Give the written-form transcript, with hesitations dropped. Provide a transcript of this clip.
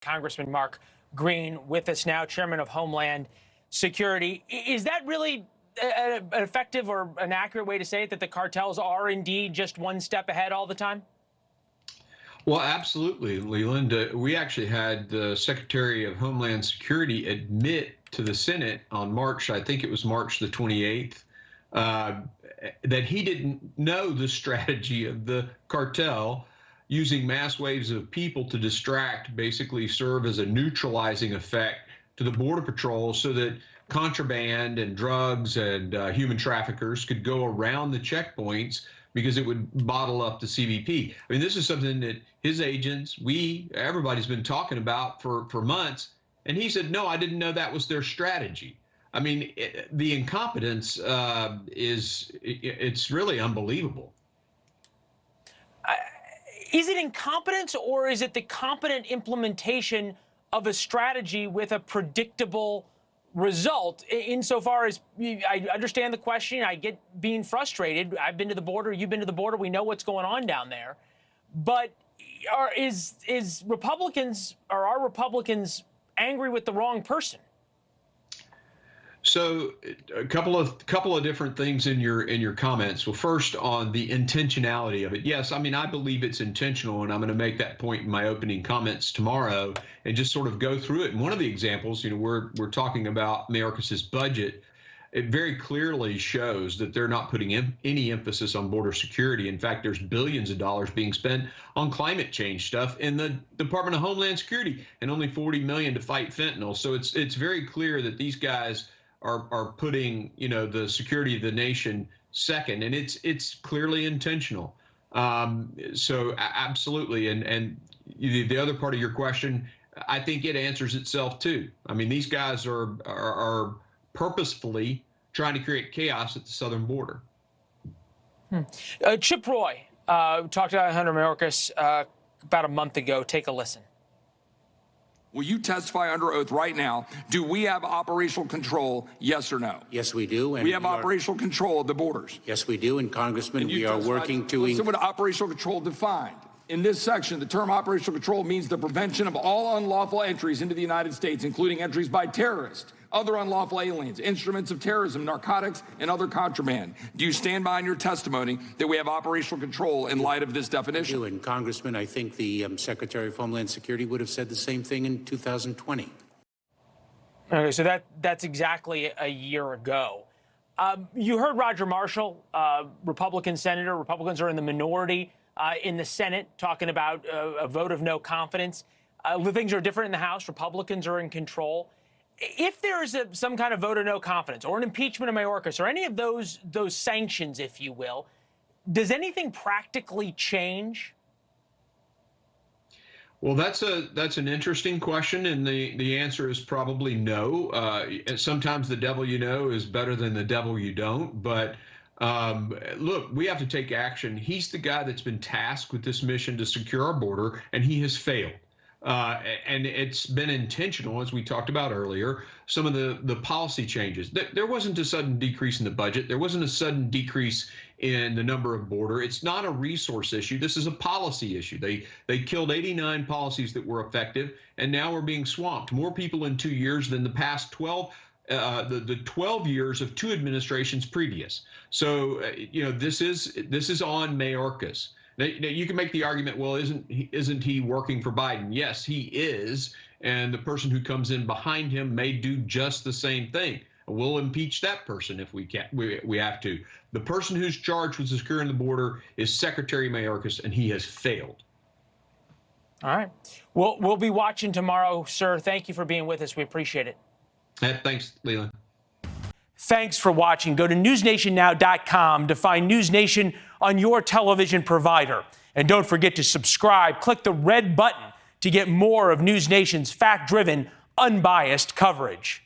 Congressman Mark Green with us now, chairman of Homeland Security. Is that really an effective or an accurate way to say it, that the cartels are indeed just one step ahead all the time? Well, absolutely, Leland. We actually had the Secretary of Homeland Security admit to the Senate on I think it was March the 28th, that he didn't know the strategy of the cartel using mass waves of people to distract, basically serve as a neutralizing effect to the Border Patrol so that contraband and drugs and human traffickers could go around the checkpoints because it would bottle up the CBP. I mean, this is something that his agents, everybody's been talking about for months. And he said, no, I didn't know that was their strategy. I mean, the incompetence it's really unbelievable. Is it incompetence, or is it the competent implementation of a strategy with a predictable result? Insofar as I understand the question, I get being frustrated. I've been to the border. You've been to the border. We know what's going on down there. But are Republicans angry with the wrong person? So a couple of different things in your comments. Well, first, on the intentionality of it. Yes, I mean, I believe it's intentional, and I'm going to make that point in my opening comments tomorrow and just sort of go through it. And one of the examples, we're talking about Mayorkas's budget. It very clearly shows that they're not putting any emphasis on border security. In fact, there's billions of dollars being spent on climate change stuff in the Department of Homeland Security, and only $40 million to fight fentanyl. So it's very clear that these guys are putting, the security of the nation second, and it's clearly intentional. So absolutely, and the other part of your question, I think it answers itself too. I mean, these guys are purposefully trying to create chaos at the southern border. Chip Roy talked to Alejandro Mayorkas about a month ago. Take a listen. Will you testify under oath right now? Do we have operational control, yes or no? Yes, we do. And we have operational control of the borders. Yes, we do. And Congressman, we are working to... Listen what operational control defined. In this section, the term operational control means the prevention of all unlawful entries into the United States, including entries by terrorists, other unlawful aliens, instruments of terrorism, narcotics, and other contraband. Do you stand behind your testimony that we have operational control in light of this definition? I do. And Congressman, I think the Secretary of Homeland Security would have said the same thing in 2020. Okay, so that's exactly a year ago. You heard Roger Marshall, Republican senator. Republicans are in the minority in the Senate, talking about a vote of no confidence. Things are different in the House. Republicans are in control. If there is some kind of vote of no confidence or an impeachment of Mayorkas or any of those sanctions, if you will, does anything practically change? Well, that's an interesting question, and the answer is probably no. Sometimes the devil you know is better than the devil you don't. But look, we have to take action. He's the guy that's been tasked with this mission to secure our border, and he has failed. And it's been intentional, as we talked about earlier, some of the policy changes. There wasn't a sudden decrease in the budget. There wasn't a sudden decrease in the number of border. It's not a resource issue. This is a policy issue. They killed 89 policies that were effective, and now we're being swamped. More people in 2 years than the past 12, the 12 years of 2 administrations previous. So, this is on Mayorkas. Now, you can make the argument, well, isn't he working for Biden? Yes, he is. And the person who comes in behind him may do just the same thing. We'll impeach that person if we have to. The person who's charged with securing the border is Secretary Mayorkas, and he has failed. All right. We'll be watching tomorrow, sir. Thank you for being with us. We appreciate it. Thanks, Leland. Thanks for watching. Go to newsnationnow.com to find NewsNation on your television provider. And don't forget to subscribe. Click the red button to get more of NewsNation's fact-driven, unbiased coverage.